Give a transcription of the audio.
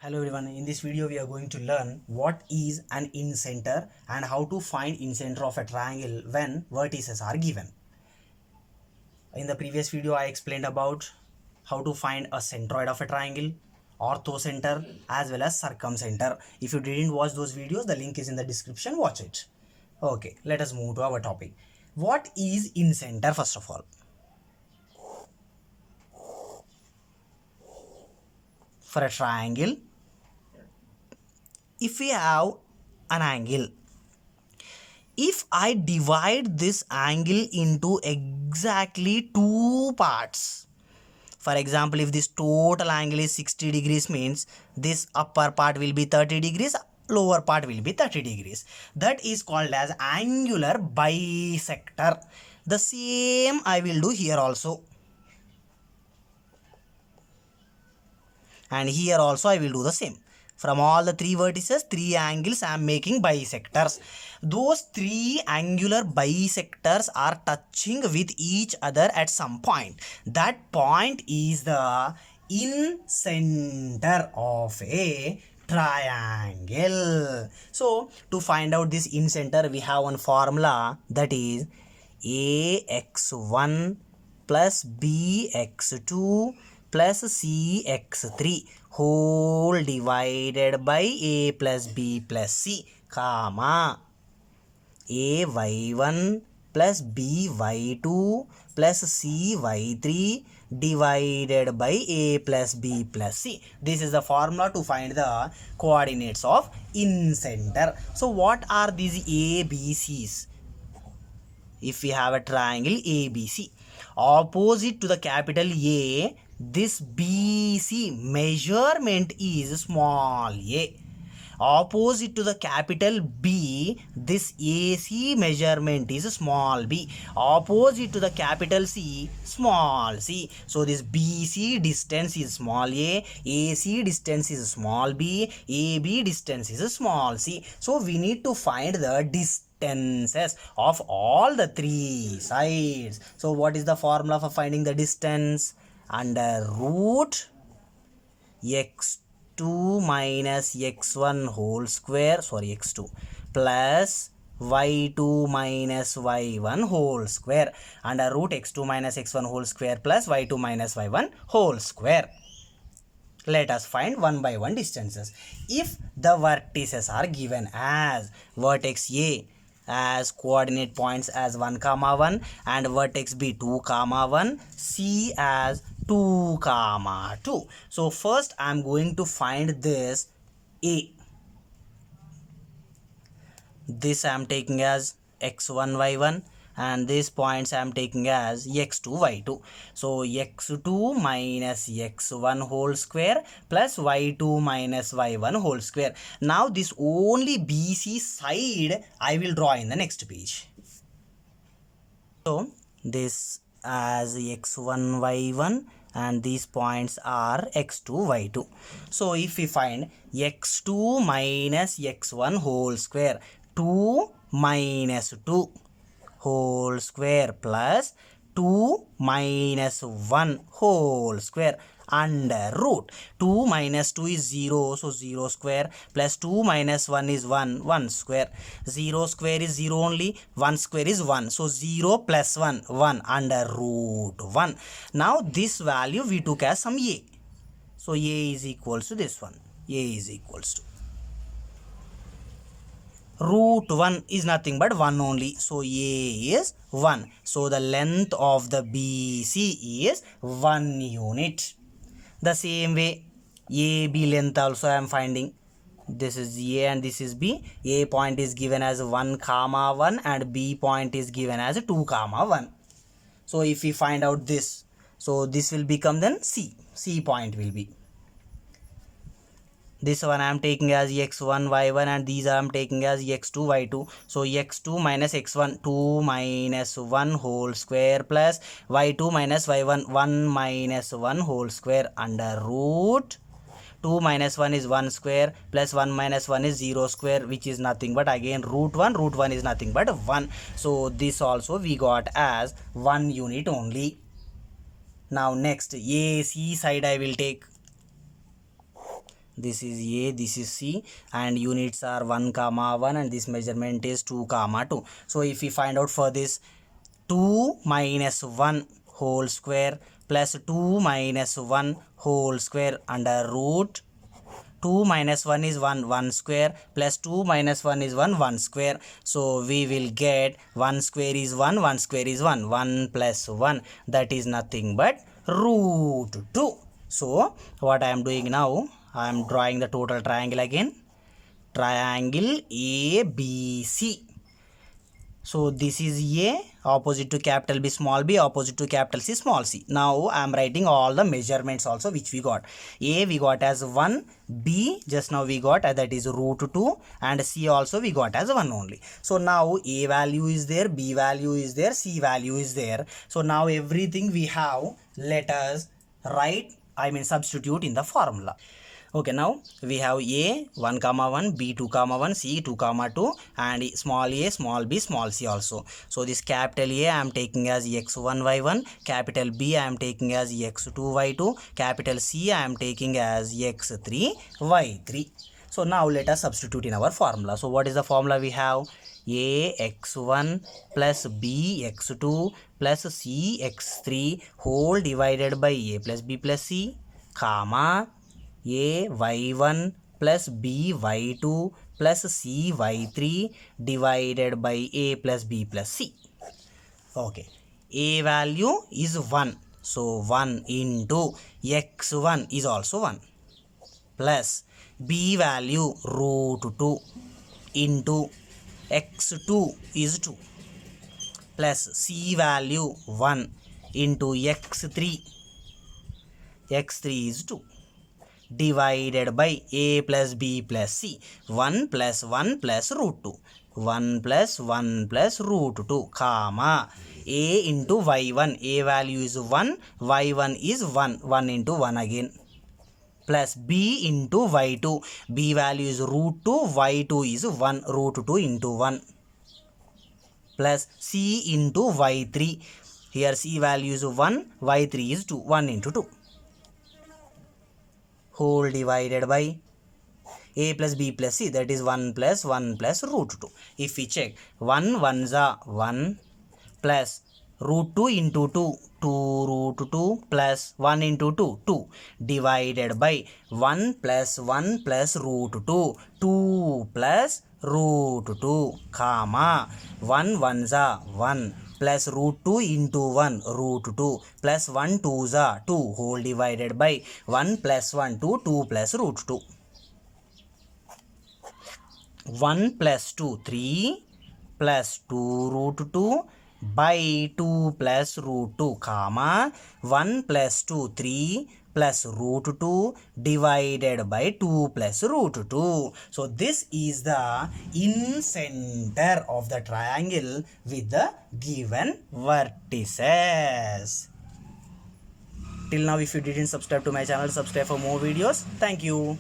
Hello everyone, in this video we are going to learn what is an incenter and how to find incenter of a triangle when vertices are given. In the previous video I explained about how to find a centroid of a triangle, orthocenter as well as circumcenter. If you didn't watch those videos, the link is in the description, watch it. Okay, let us move to our topic. What is incenter first of all? For a triangle, if we have an angle, if I divide this angle into exactly two parts, for example, if this total angle is 60 degrees, means this upper part will be 30 degrees, lower part will be 30 degrees. That is called as angular bisector. The same I will do here also. And here also I will do the same. From all the three vertices, three angles I am making bisectors. Those three angular bisectors are touching with each other at some point. That point is the incenter of a triangle. So to find out this incenter, we have one formula, that is ax1 plus bx2 plus cx3 whole divided by a plus b plus c, comma ay1 plus by2 plus cy3 divided by a plus b plus c. This is the formula to find the coordinates of incenter. So what are these ABCs? If we have a triangle ABC, opposite to the capital A, this BC measurement is small a. Opposite to the capital B, this AC measurement is small b. Opposite to the capital C, small c. So this BC distance is small a, AC distance is small b, AB distance is small c. So we need to find the distances of all the three sides. So what is the formula for finding the distance? Under root x2 minus x1 whole square, x2 plus y2 minus y1 whole square, under root x2 minus x1 whole square plus y2 minus y1 whole square. Let us find one by one distances. If the vertices are given as vertex A as coordinate points as 1, 1 and vertex B 2, 1, C as 2, 2. So first I am going to find this A. This I am taking as x1, y1 and these points I am taking as x2, y2. So x2 minus x1 whole square plus y2 minus y1 whole square. Now this only BC side I will draw in the next page. So this as x1, y1 and these points are x2, y2. So if we find x2 minus x1 whole square, 2 minus 2 whole square plus 2 minus 1 whole square under root 2 minus 2 is 0, so 0 square plus 2 minus 1 is 1 square. 0 square is 0 only, 1 square is 1, so 0 plus 1 under root 1. Now this value we took as some a, so a is equals to this one. A is equals to root 1 is nothing but 1 only, so a is 1. So the length of the BC is 1 unit. The same way AB length also I am finding. This is A and this is B. A point is given as 1, 1 and B point is given as 2, 1. So if we find out this, so this will become then C. C point will be. This one I am taking as x1, y1 and these I am taking as x2, y2. So x2 minus x1, 2 minus 1 whole square plus y2 minus y1, 1 minus 1 whole square under root 2 minus 1 is 1 square plus 1 minus 1 is 0 square, which is nothing but again root 1 is nothing but 1. So this also we got as 1 unit only. Now next AC side I will take. this is A, this is C, and units are 1 comma 1, and this measurement is 2 comma 2. So if we find out for this, 2 minus 1 whole square plus 2 minus 1 whole square under root 2 minus 1 is 1 square plus 2 minus 1 is 1 square. So we will get 1 square is 1 square is 1 plus 1, that is nothing but root 2. So what I am doing now, I am drawing the total triangle again, triangle ABC. So this is A, opposite to capital B small b, opposite to capital C small c. Now I am writing all the measurements also which we got. A we got as 1, B just now we got that is root 2, and C also we got as 1 only. So now A value is there, B value is there, C value is there. So now everything we have, let us write, substitute in the formula. Okay, now we have A 1 comma 1, B 2 comma 1, C 2 comma 2, and small a, small b, small c also. So this capital A I am taking as x1 y1, capital B I am taking as x2 y2, capital C I am taking as x3 y3. So now let us substitute in our formula. So what is the formula we have? A x1 plus B x2 plus C x3 whole divided by A plus B plus C, comma A y1 plus B y2 plus C y3 divided by A plus B plus C. Okay, A value is 1. So 1 into x1 is also 1 plus B value root 2 into x2 is 2 plus C value 1 into x3 is 2 divided by A plus B plus C. 1 plus 1 plus root 2. 1 plus 1 plus root 2, comma A into y1. A value is 1, y1 is 1. 1 into 1 again. Plus B into y2. B value is root 2, y2 is 1. Root 2 into 1. Plus C into y3. Here C value is 1, y3 is 2. 1 into 2. Whole divided by A plus B plus C, that is 1 plus 1 plus root 2. If we check, 1 ones are 1 plus root 2 into 2, 2 root 2 plus 1 into 2, 2 divided by 1 plus 1 plus root 2, 2 plus root 2, comma 1 ones are 1 plus root 2 into 1 root 2 plus 1 2s are 2 whole divided by 1 plus 1 2 plus root 2. 1 plus 2 3 plus 2 root 2 by 2 plus root 2, comma 1 plus 2 3 plus root 2 divided by 2 plus root 2. So this is the in-center of the triangle with the given vertices. Till now, if you didn't subscribe to my channel, subscribe for more videos. Thank you.